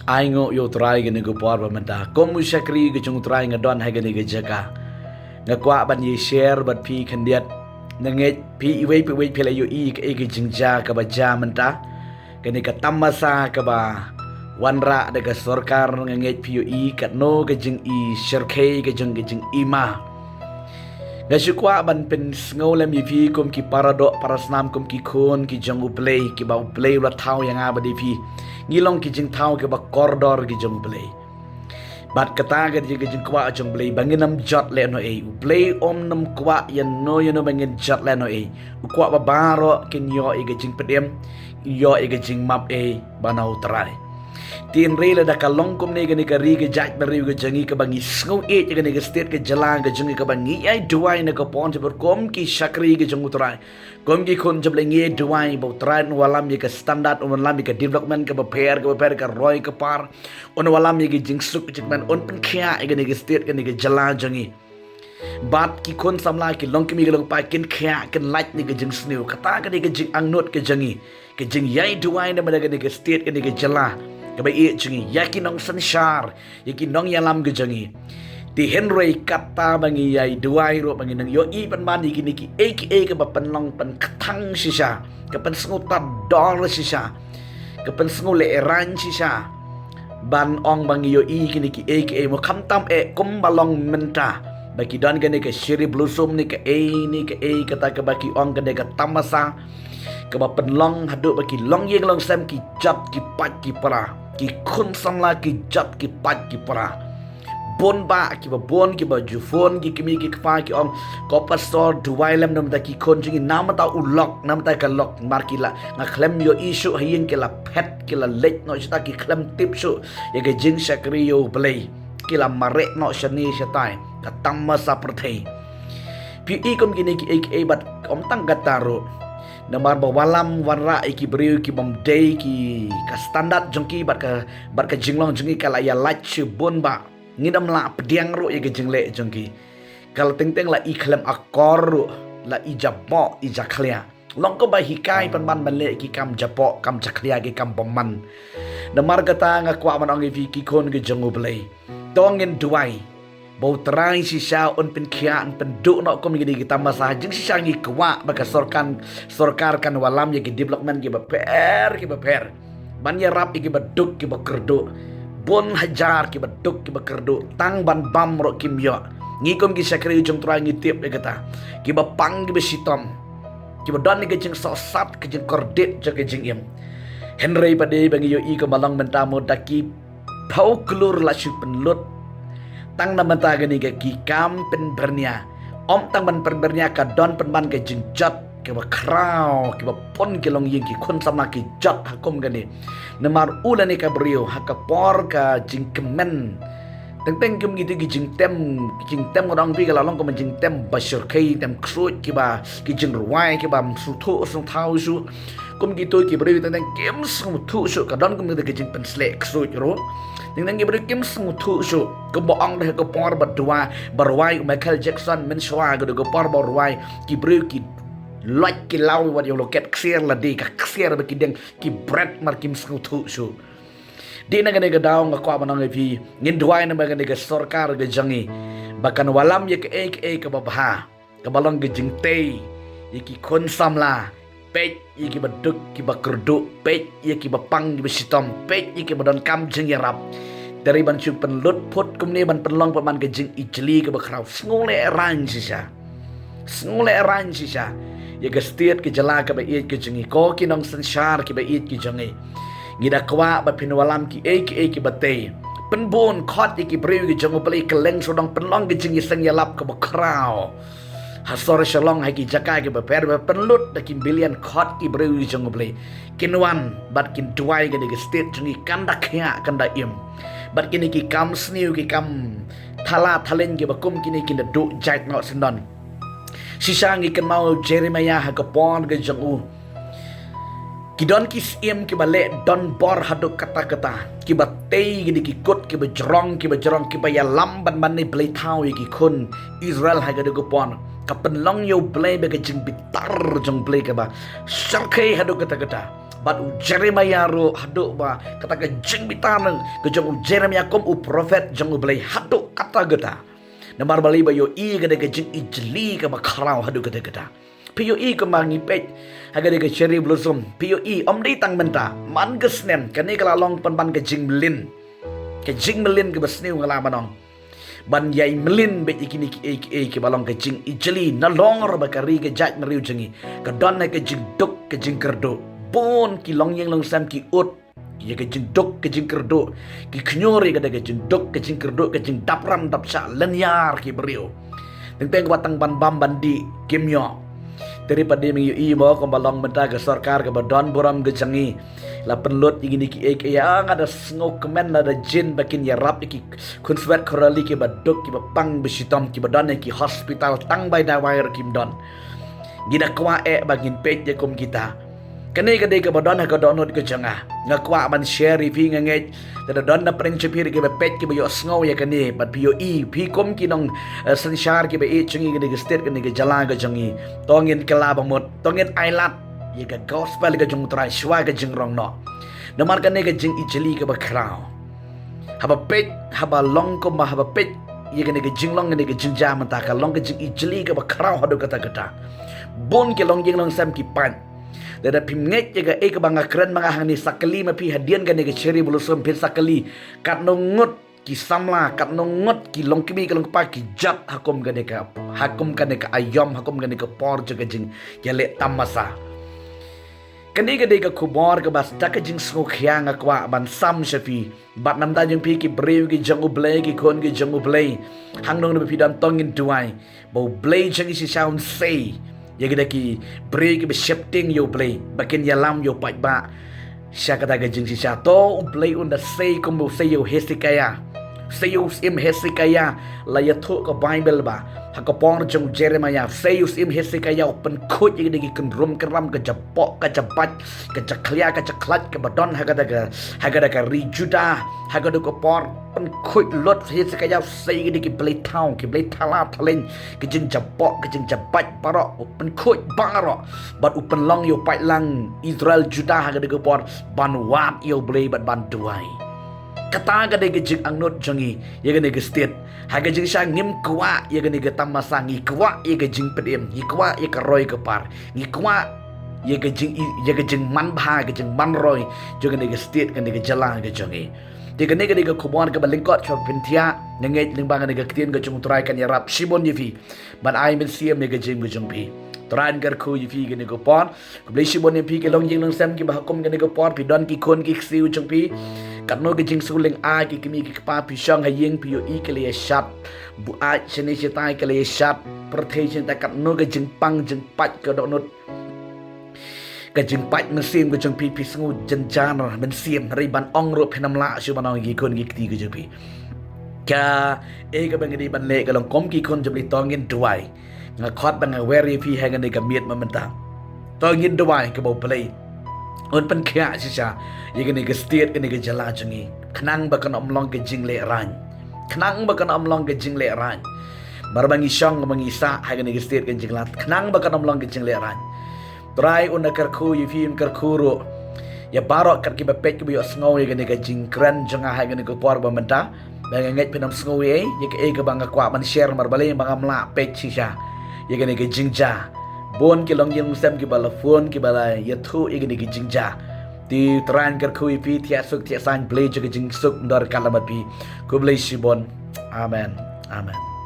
Aingo yo try gani go por ba menta kom musyakri ge chung try ngadon ha gani ge jaka ngakwa ban ye share bat pi khandiat nanget pi iwei pi wei phela yo I ke ge jingja ka ba ja menta gani ka tamasa ka ba wanra de ga sarkar nganget pi yo I kat no ge jing I sherkhe ge jing ima Gasyukwa ban pen ngolem yifi kum ki parado parasnam kum ki khon ki jangu play ki ba play la thau yang aba difi ngilong ki jing thau ke ba corridor ki jang play bat kata ga ji jing kwa jang play banginam jot le no e play om nam kwa yan no you know bangin jot le no e kwa ba baro kin yo e ga jing pedem yo e ga jing map e banau trai tin rela da kalong kum ne gani ka ri ga jat bari ga jangi ka bangi sngo e gani ga state ka jalang ga jangi ka bangi ai duai na ka pon je kom ki shakri ga jangu trai kom ki khon jab lengi duai bo trai no walam ye ka standard on walam ye ka development ka ba pair ka roy ka par on walam ye ga jing suk jikman on pen khia e gani ga state gani ga jala jangi bat ki khon samla ki long ki mi ga long pa kin khia kin lach ni ga jing snew kata ga ni ga jing angnot ka jangi ka jing yai duai na ma ga ni ga state gani ga jala Kabai iya jengi yakin nong sensyar yakin nong yalam ke jengi di Henry kata bangi yai duai ro bangi nang yo I pan mani kini ki aka ke bapan long pan ketang sisa ke pan senguta dol sisa ke pan sengule eran sisa ban ong bangi yo I kini ki aka mo kamtam kum balong menta bagi don gane ke shiri blusum ni ke ni ke kata ke bagi ong gane ke tamasa ke bapan long hadu bagi long yeng long sam ki jat ki pat ki para ki khun samla ki jat ki pat ki para bon ba ki ba bon ki ba jufon ki kimi ki fa ki ong ko pastor duai lam nam ta ki khon jingi nam ta ulok nam ta ka lok mar ki la nga khlem yo issue hayin ki la phet ki la lek no sta ki khlem tip su ye ge jing sakri yo play ki la mare no shani shatai ka tamma sa prthei pi I kom gini ki ek bat om tang gataro namar bawalam warra iki beriu ki bomdei ki ka standard jongki bat ka jinglong jongi kala ya lach bon ba ngidam la pediang ro ye jingle jongki kal teng la I khlem akor ro la I japo I jaklia long ko ba hikai pan ban le ki kam japo kam jaklia ki kam bomman namar kata ngakwa man ong ki kon ki jongu play tongin duai bau terai sisa on pen kian pen du no kom gidi kita masa jing sisa ngi kwa baka sorkar kan walam ya ki development ki ba per ban ya rap ki ba duk ki ba kerdo bon hajar ki ba duk ki ba kerdo tang ban bam ro kim yo ngi kom ki sakri jong trai ngi tip ya kata ki ba pang ki ba sitom ki ba don ki jing so sat ki jing kordet jo ki jing im Henry pade bangi yo I ko malang mentamo daki pau klur la su pen lut tang nama ta gani ke ki kam pen bernia om tang ban bernia ka don pen ban ke jingjat ke ba krau ke ba pon ke long ying ki khon sama ki jat hakom gani namar ulani ka brio haka por ka jingkemen teng kum gitu ki jingtem orang pi ka long ko jingtem basur kai tem krut ki ba ki jing ruai ki ba su thu sung thau su kum gitu ki brio teng kem sung thu su ka don kum ki jing pen slek krut ro Nang ibrik kim smutu su ko boong de ko por badwa barwai Michael Jackson men shwa go por barwai ki bru ki like ki law wat yo loket clear la di ka clear ba ki deng ki bread mar kim smutu su di na gane ga daw nga kwa manang fi ngin duai na ba gane ga sarkar ga jangi bakan walam ye ka babha ka balong ga jingte ye ki kon samla pek ye ki baduk ki bakerdu pek ye ki bapang ki basitom pek ye ki badon kam jing yarap dari ban chu pen lut put kumni ban penlong paman ke jing ijli ke bakrau ngole ran sisa ye ke stiet ke jala ke ba iet ke jingi ko ki nong sensyar ki ba iet ki jangi ngida kwa ba pinwalam ki ki batei penbon khot ye ki brew ki jangu play keleng sodong penlong ke jingi seng yalap ke bakrau hasor shalong hai ki jakai ke ba per ba penlut da kim bilian khot ki brew ki jangu play kinwan bat kin duai ke de stiet jingi kanda khya kanda im bat kini ki kam sniu ki kam thala thalen ki bakum kini kin du jait no sendon sisa ngi kan mau Jeremiah ha ka pon ke jangu ki don ki sim ki bale don bor hadu kata ki batei gini ki kot ki bajrong ki ba ya lamban ban ni blai thau ki khun Israel ha ga de ko pon kapan long yo play be ke jing bitar jong play ke ba sarkai hadu kata bat u Jeremiah ro haduk ba kata ke jing bitanang ke jong u Jeremiah kom u prophet jong u belai haduk kata geta namar bali ba yo i gede ke jing ijli ke ba kharau haduk geta POE kemangi pej haga de cherry blossom POE om di tang menta man gesnem kani kala long pan ke jing melin ke besniu ngala manong ban yai melin be ikini ke balong ke jing ijli na longer ba kari ke jat meriu jengi ke don ke jing duk ke jing kerdo bon ki long yang long sam ki ut ye ke jing duk ke jing kerdo ki knyori ke de jing duk ke jing kerdo ke jing dapram dap sa lenyar ki beriu teng watang ban bam bandi kimyo daripada minggu imo kombalong benda ke sarkar ke badan buram ke jangi la penlut ingin ki ek yang ada sngok kemen ada jin bakin ya rap ki kunswet korali ki baduk ki bapang besitom ki badan ki hospital tang by da wire kim don gida kwa bagin page je kom kita kene ke de ke badan ke donot ke janga ngakwa ban share fi nganget da don na principir ke page ki bayo sngo ya kene bat POE pi kom ki nong sanshar ki be chungi ke de state ke ne ke jala ke jangi tongin kala bamot tongin ailat ye ke gospel ke jung trai shwa ke jing rong no namar kene ke jing ijli ke ba krao haba page haba long ko ma haba page ye ke ne ke jing long ne ke jing jam ta ka long ke jing ijli ke ba krao hadu kata kata bon ke long jing long sam ki pan dada pimnget jaga ke banga keren mga hangni sakali mapi hadian gane ke cherry blossom pin sakali kat nongot ki samla kat nongot ki longkibi ke longpa ki jat hakum gane ka ayam hakum gane ka por jaga jing yale tamasa kani gade ka kubor ka bas taka jing skokhyang akwa ban sam shafi bat nam da jing pi ki breu ki jangu blay ki kon ki jangu blay hang nong na pi dam tongin duai bo blay jangi si sound say ya kita ki break be shifting yo play bakin ya lam yo pat ba sya kata gajing si sya to play unda say kombo say yo hesikaya say yo im hesikaya la ya thu ka bible ba hakapon jong Jeremiah say yo im hesikaya open khut ya ki kendrum keram ke japok ke jabat ke jaklia ke jaklat ke badon hagada ka ri juda hagada ko por pen khut lot hesikaya say ki play town ki play thala thalen ke jing japok ke jing jabat paro open khut baro bat open long yo pai lang Israel juda hagada ko por ban wat yo play bat ban duai kata gade ke jing angnot jangi ye gane ke state haga jing sha ngim kwa ye gane ke tamasa ngi kwa ye ke jing pedem ngi kwa ye ke roy ke par ngi kwa ye ke jing man bha ke jing man roy jo gane ke state gane ke jala ke jangi de gane ke khobon ke balingkot chop pintia nge lingbang gane ke tien ke chung trai kan yarap shibon yifi ban ai men siem ye ke jing bu jung pi Tran gar khu yifi gane ko pon ko ble shibon ye pi ke long jing long sam ki ba kom gane ko pon pi don ki kon ki siu chung pi kat no ke jing suling a ki kimi ki pa pi shang ha yeng pi yo i ke le shat bu a chene che tai ke le shat protection ta kat no ke jing pang jing pat ke do not ke jing pat men sim ke chung pi pi sngu jen jan men sim ri ban ong ro phenam la shu ban ong ki kon ki ti ke ju pi ka e ke bang di ban le ke long kom ki kon jabli tongin duai nga khot bang very pi ha ga ne ka miet ma mentang tongin duai ke bo play on pen kya sisa ye ke ne ke state ke ne ke jala jungi khnang ba kan omlong ke jing le ran khnang ba kan omlong ke jing le ran barbangi shong bangi sa ha ke ne ke state ke jing lat khnang ba kan omlong ke jing le ran try on kar khu ye film kar khuro ya barok kar ki ba pek ki yo sngow ye ke ne ke jing kran janga ha ke ne ke por ba menta ba nget penam sngow ye ke bang kwa ban share mar bale bang amla pek sisa ye ke ne ke jing ja bon ki long yang sam ki bala phone ki bala ya thu igni ki jingja ti tran kar khui pi thia suk thia san play jo ki jing suk ndar kalamat pi ku blai shibon amen amen